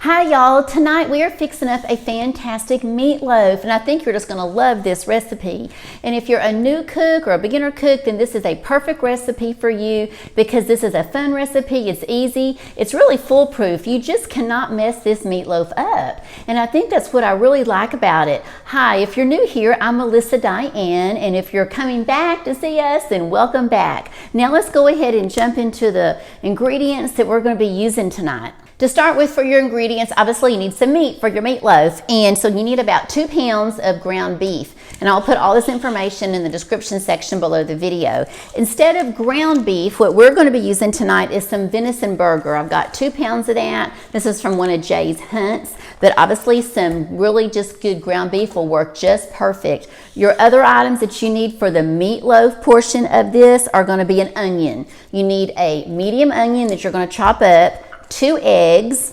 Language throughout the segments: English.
Hi y'all, tonight we are fixing up a fantastic meatloaf and I think you're just going to love this recipe. And if you're a new cook or a beginner cook, then this is a perfect recipe for you because this is a fun recipe, it's easy, it's really foolproof. You just cannot mess this meatloaf up. And I think that's what I really like about it. Hi, if you're new here, I'm Melissa Diane, and if you're coming back to see us, then welcome back. Now let's go ahead and jump into the ingredients that we're going to be using tonight. To start with, for your ingredients, obviously you need some meat for your meatloaf, and so you need about 2 pounds of ground beef. And I'll put all this information in the description section below the video. Instead of ground beef, what we're going to be using tonight is some venison burger. I've got 2 pounds of that. This is from one of Jay's hunts, but obviously some really just good ground beef will work just perfect. Your other items that you need for the meatloaf portion of this are going to be an onion. You need a medium onion that you're going to chop up, 2 eggs,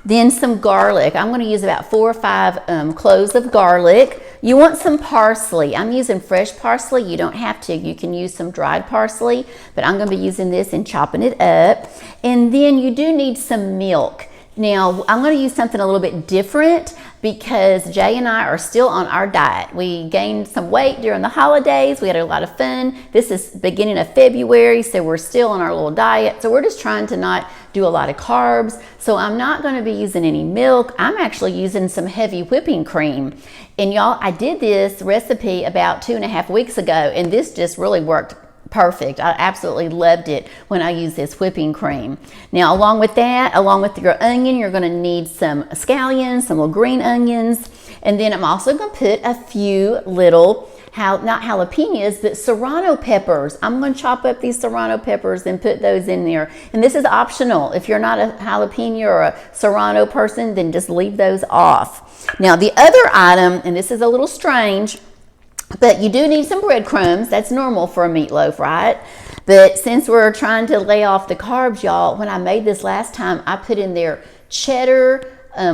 then some garlic. I'm going to use about 4 or 5 cloves of garlic. You want some parsley. I'm using fresh parsley. You don't have to. You can use some dried parsley, but I'm going to be using this and chopping it up. And then you do need some milk. Now, I'm going to use something a little bit different because Jay and I are still on our diet. We gained some weight during the holidays. We had a lot of fun. This is beginning of February, so we're still on our little diet. So we're just trying to not do a lot of carbs. So I'm not going to be using any milk. I'm actually using some heavy whipping cream. And y'all, I did this recipe about 2.5 weeks ago, and this just really worked perfect. I absolutely loved it when I used this whipping cream. Now, along with that, along with your onion, you're going to need some scallions, some little green onions, and then I'm also going to put a few little, not jalapenos, but serrano peppers. I'm going to chop up these serrano peppers and put those in there. And this is optional. If you're not a jalapeno or a serrano person, then just leave those off. Now, the other item, and this is a little strange, but you do need some breadcrumbs. That's normal for a meatloaf, right? But since we're trying to lay off the carbs, y'all, when I made this last time, I put in there cheddar,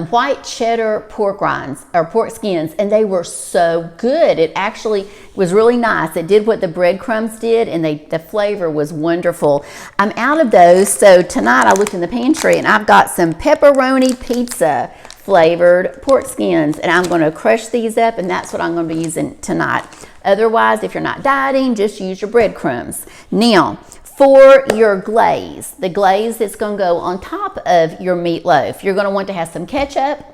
white cheddar pork rinds or pork skins, and they were so good. It actually was really nice. It did what the breadcrumbs did, and the flavor was wonderful. I'm out of those, so tonight I looked in the pantry and I've got some pepperoni pizza flavored pork skins, and I'm going to crush these up, and that's what I'm going to be using tonight. Otherwise, if you're not dieting, just use your breadcrumbs. Now, for your glaze, the glaze that's going to go on top of your meatloaf, you're going to want to have some ketchup,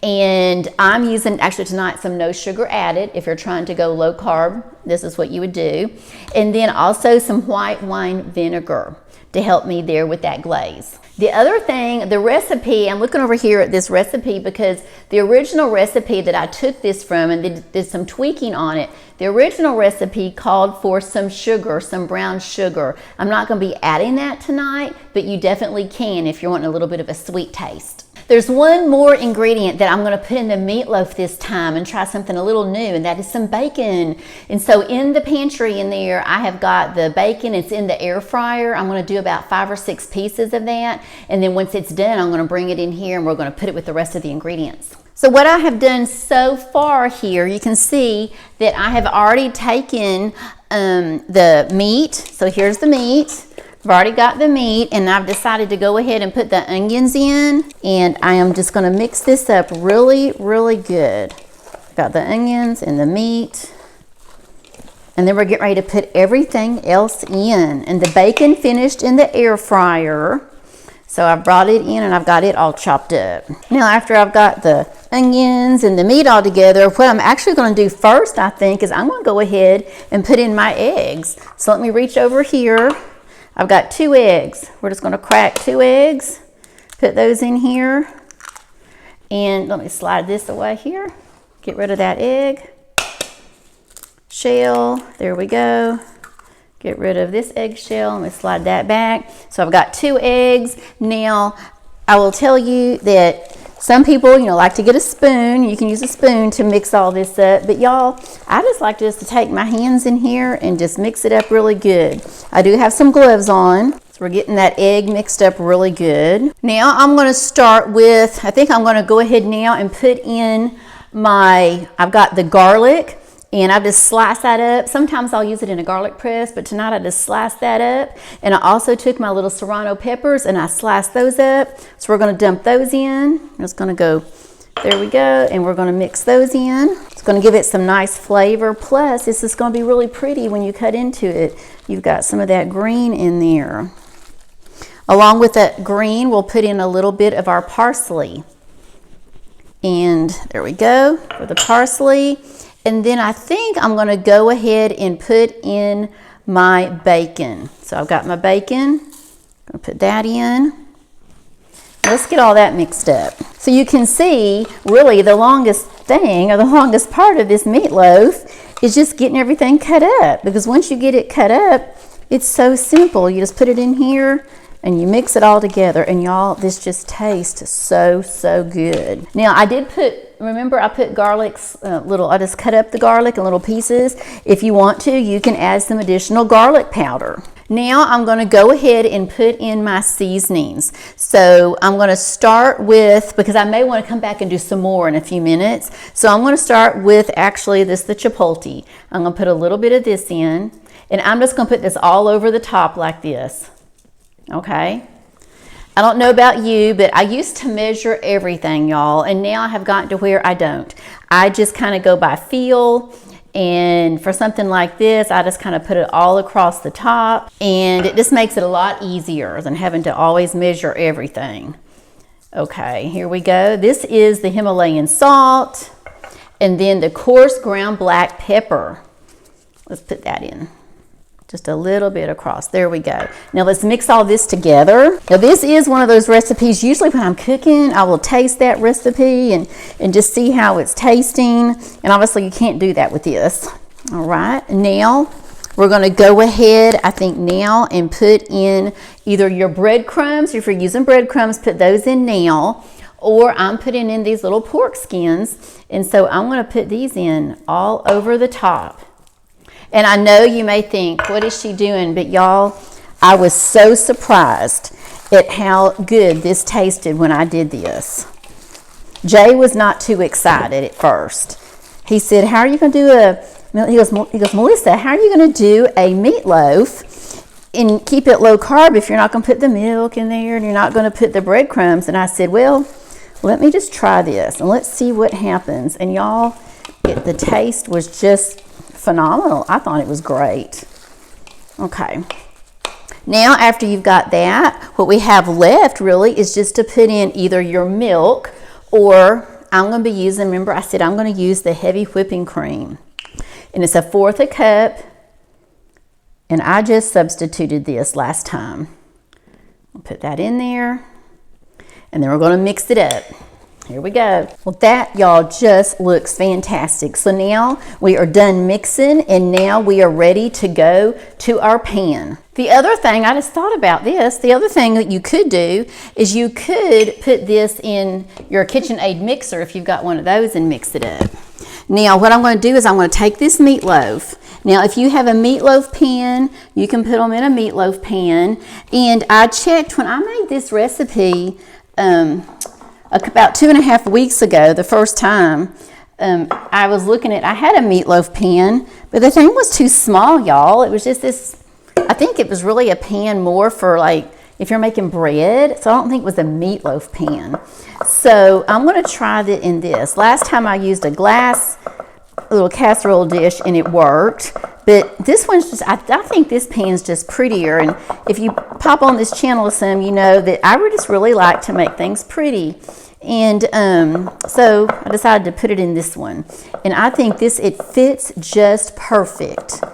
and I'm using actually tonight some no sugar added. If you're trying to go low carb, this is what you would do. And then also some white wine vinegar to help me there with that glaze. The other thing, the recipe, I'm looking over here at this recipe because the original recipe that I took this from and did some tweaking on it, the original recipe called for some sugar, some brown sugar. I'm not going to be adding that tonight, but you definitely can if you're wanting a little bit of a sweet taste. There's one more ingredient that I'm going to put in the meatloaf this time and try something a little new, and that is some bacon. And so in the pantry in there, I have got the bacon. It's in the air fryer. I'm going to do about 5 or 6 pieces of that. And then once it's done, I'm going to bring it in here and we're going to put it with the rest of the ingredients. So what I have done so far here, you can see that I have already taken the meat. So here's the meat. I've already got the meat, and I've decided to go ahead and put the onions in, and I am just going to mix this up really, really good. Got the onions and the meat, and then we're getting ready to put everything else in. And the bacon finished in the air fryer, so I brought it in and I've got it all chopped up. Now, after I've got the onions and the meat all together, what I'm actually going to do first, I think, is I'm going to go ahead and put in my eggs. So let me reach over here. I've got 2 eggs. We're just going to crack 2 eggs, put those in here, and let me slide this away here. Get rid of that egg shell. There we go. Get rid of this eggshell. Let me slide that back. So I've got 2 eggs. Now, I will tell you that some people, like to get a spoon. You can use a spoon to mix all this up. But y'all, I just like just to take my hands in here and just mix it up really good. I do have some gloves on. So we're getting that egg mixed up really good. Now I'm going to start with, I think I'm going to go ahead now and put in I've got the garlic And I just slice that up. Sometimes I'll use it in a garlic press, but tonight I just sliced that up. And I also took my little serrano peppers and I sliced those up. So we're gonna dump those in. I'm just gonna go, there we go, and we're gonna mix those in. It's gonna give it some nice flavor. Plus, this is gonna be really pretty when you cut into it. You've got some of that green in there. Along with that green, we'll put in a little bit of our parsley. And there we go for the parsley. And then I think I'm gonna go ahead and put in my bacon. So I've got my bacon, I'm gonna put that in. Let's get all that mixed up. So you can see, really the longest thing, or the longest part of this meatloaf is just getting everything cut up. Because once you get it cut up, it's so simple. You just put it in here, and you mix it all together, and y'all, this just tastes so, so good. Now, I did put, remember I put garlic's I just cut up the garlic in little pieces. If you want to, you can add some additional garlic powder. Now, I'm gonna go ahead and put in my seasonings. So I'm gonna start with, because I may wanna come back and do some more in a few minutes. So I'm gonna start with actually the chipotle. I'm gonna put a little bit of this in, and I'm just gonna put this all over the top like this. Okay, I don't know about you, but I used to measure everything, y'all, and now I have gotten to where I don't. I just kind of go by feel, and for something like this, I just kind of put it all across the top, and it just makes it a lot easier than having to always measure everything. Okay, here we go. This is the Himalayan salt, and then the coarse ground black pepper. Let's put that in. Just a little bit across. There we go. Now let's mix all this together. Now this is one of those recipes, usually when I'm cooking, I will taste that recipe and just see how it's tasting. And obviously you can't do that with this. All right, now we're gonna go ahead, I think now, and put in either your breadcrumbs. If you're using breadcrumbs, put those in now. Or I'm putting in these little pork skins. And so I'm gonna put these in all over the top. And I know you may think, what is she doing? But y'all, I was so surprised at how good this tasted when I did this. Jay was not too excited at first. He said, how are you going to do he goes, Melissa, how are you going to do a meatloaf and keep it low carb if you're not going to put the milk in there and you're not going to put the breadcrumbs? And I said, well, let me just try this and let's see what happens. And y'all, the taste was just phenomenal. I thought it was great. Okay. Now, after you've got that, what we have left really is just to put in either your milk, or I'm going to be using, remember I said I'm going to use the heavy whipping cream. And it's 1/4 cup. And I just substituted this last time. I'll put that in there. And then we're going to mix it up. Here we go. Well, that, y'all, just looks fantastic. So now we are done mixing, and now we are ready to go to our pan. The other thing, I just thought about this, the other thing that you could do is you could put this in your KitchenAid mixer if you've got one of those and mix it up. Now, what I'm going to do is I'm going to take this meatloaf. Now, if you have a meatloaf pan, you can put them in a meatloaf pan. And I checked when I made this recipe, about 2.5 weeks ago, the first time, I was looking at, I had a meatloaf pan, but the thing was too small, y'all. It was just this, I think it was really a pan more for like, if you're making bread. So I don't think it was a meatloaf pan. So I'm gonna try that in this. Last time I used a glass little casserole dish and it worked. But this one's just, I think this pan's just prettier. And if you pop on this channel some, you know that I just really like to make things pretty. And so I decided to put it in this one. And I think it fits just perfect.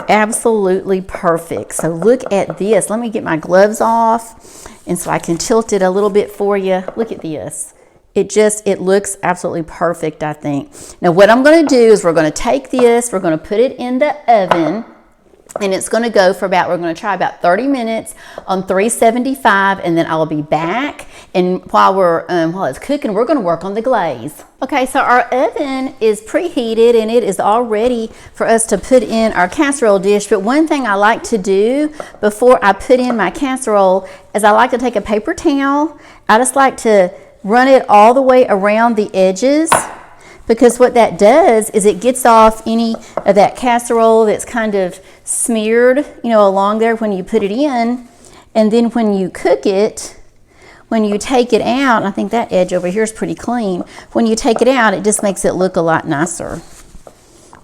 Absolutely perfect. So look at this. Let me get my gloves off. And so I can tilt it a little bit for you. Look at this. It looks absolutely perfect, I think. Now what I'm going to do is we're going to take this, we're going to put it in the oven, and it's going to go for we're going to try about 30 minutes on 375, and then I'll be back. And while it's cooking, we're going to work on the glaze. Okay, so our oven is preheated and it is all ready for us to put in our casserole dish. But one thing I like to do before I put in my casserole is I like to take a paper towel. I just like to run it all the way around the edges, because what that does is it gets off any of that casserole that's kind of smeared, you know, along there when you put it in. And then when you cook it, when you take it out, I think that edge over here is pretty clean. When you take it out, it just makes it look a lot nicer.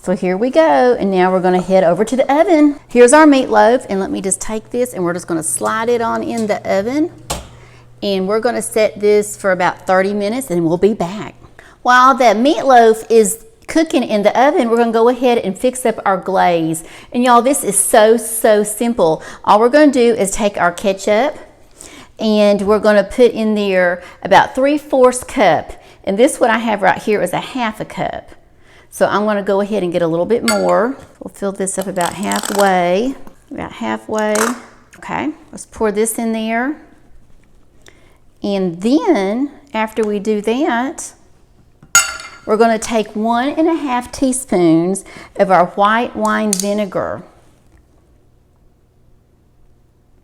So here we go, and now we're gonna head over to the oven. Here's our meatloaf, and let me just take this and we're just gonna slide it on in the oven. And we're gonna set this for about 30 minutes and we'll be back. While that meatloaf is cooking in the oven, we're gonna go ahead and fix up our glaze. And y'all, this is so simple. All we're gonna do is take our ketchup and we're gonna put in there about 3/4 cup. And this one I have right here is a 1/2 cup. So I'm gonna go ahead and get a little bit more. We'll fill this up about halfway. Okay, let's pour this in there. And then after we do that, we're gonna take 1½ teaspoons of our white wine vinegar.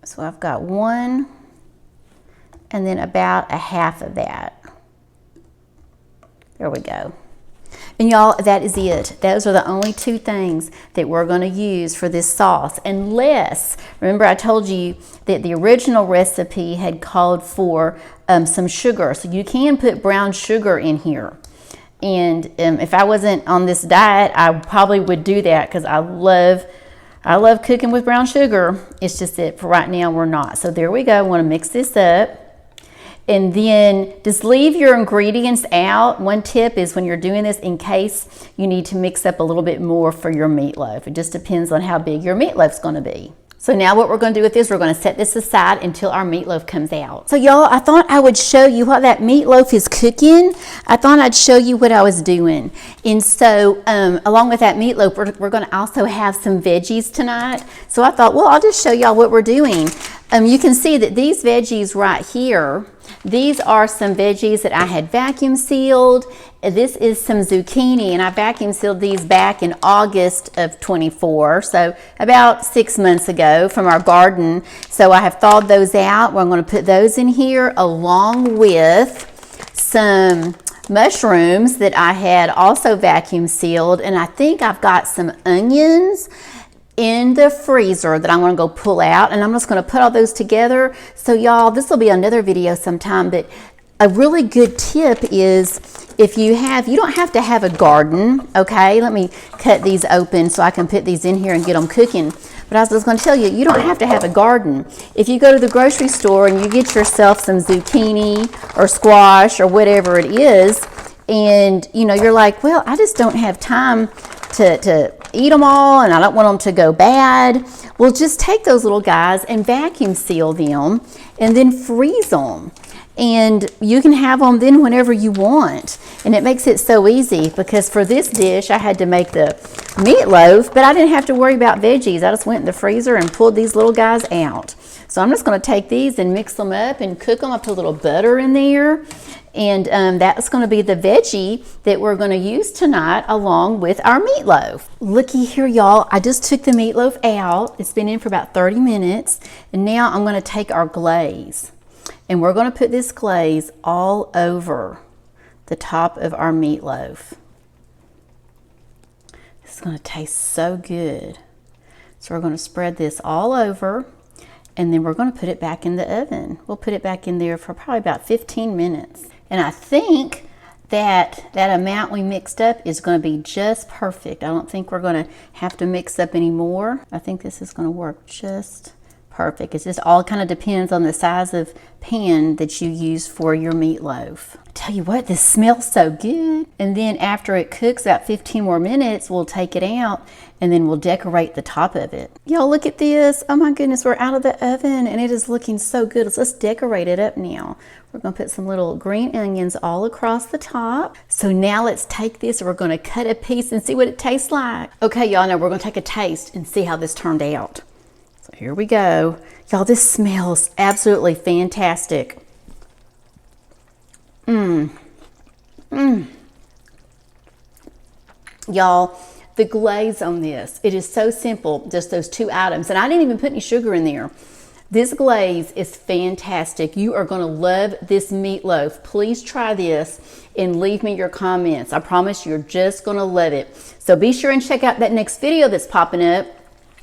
So I've got 1 and then about 1/2 of that. There we go. And y'all, that is it. Those are the only 2 things that we're gonna use for this sauce. Unless, remember I told you that the original recipe had called for some sugar. So you can put brown sugar in here. And if I wasn't on this diet, I probably would do that because I love cooking with brown sugar. It's just that for right now we're not. So there we go. I want to mix this up. And then just leave your ingredients out. One tip is when you're doing this, in case you need to mix up a little bit more for your meatloaf. It just depends on how big your meatloaf's going to be. So now what we're going to do with this, we're going to set this aside until our meatloaf comes out. So y'all, I thought I would show you while that meatloaf is cooking. I thought I'd show you what I was doing. And so along with that meatloaf, we're going to also have some veggies tonight. So I thought, well, I'll just show y'all what we're doing. You can see that these veggies right here, these are some veggies that I had vacuum sealed. This is some zucchini, and I vacuum sealed these back in August of 24, so about 6 months ago from our garden. So I have thawed those out. Well, I'm going to put those in here along with some mushrooms that I had also vacuum sealed, and I think I've got some onions in the freezer that I'm going to go pull out, and I'm just going to put all those together. So y'all, this will be another video sometime, but a really good tip is if you don't have to have a garden, okay? Let me cut these open so I can put these in here and get them cooking. But I was just going to tell you, you don't have to have a garden. If you go to the grocery store and you get yourself some zucchini or squash or whatever it is, and you know, you're like, well, I just don't have time to eat them all, and I don't want them to go bad. Well, just take those little guys and vacuum seal them and then freeze them. And you can have them then whenever you want. And it makes it so easy because for this dish, I had to make the meatloaf, but I didn't have to worry about veggies. I just went in the freezer and pulled these little guys out. So I'm just going to take these and mix them up and cook them up to a little butter in there. And that's going to be the veggie that we're going to use tonight along with our meatloaf. Looky here, y'all. I just took the meatloaf out. It's been in for about 30 minutes. And now I'm going to take our glaze. And we're going to put this glaze all over the top of our meatloaf. This is going to taste so good. So we're going to spread this all over, and then we're going to put it back in the oven. We'll put it back in there for probably about 15 minutes. And I think that amount we mixed up is going to be just perfect. I don't think we're going to have to mix up any more. I think this is going to work just perfect. It just all kind of depends on the size of pan that you use for your meatloaf. I tell you what, this smells so good. And then after it cooks about 15 more minutes, we'll take it out and then we'll decorate the top of it. Y'all, look at this. Oh my goodness, we're out of the oven and it is looking so good. Let's decorate it up now. We're going to put some little green onions all across the top. So now let's take this and we're going to cut a piece and see what it tastes like. Okay, y'all, now we're going to take a taste and see how this turned out. So here we go. Y'all, this smells absolutely fantastic. Y'all, the glaze on this, it is so simple, just those two items. And I didn't even put any sugar in there. This glaze is fantastic. You are going to love this meatloaf. Please try this and leave me your comments. I promise you're just going to love it. So be sure and check out that next video that's popping up,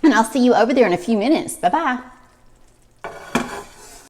and I'll see you over there in a few minutes. Bye-bye.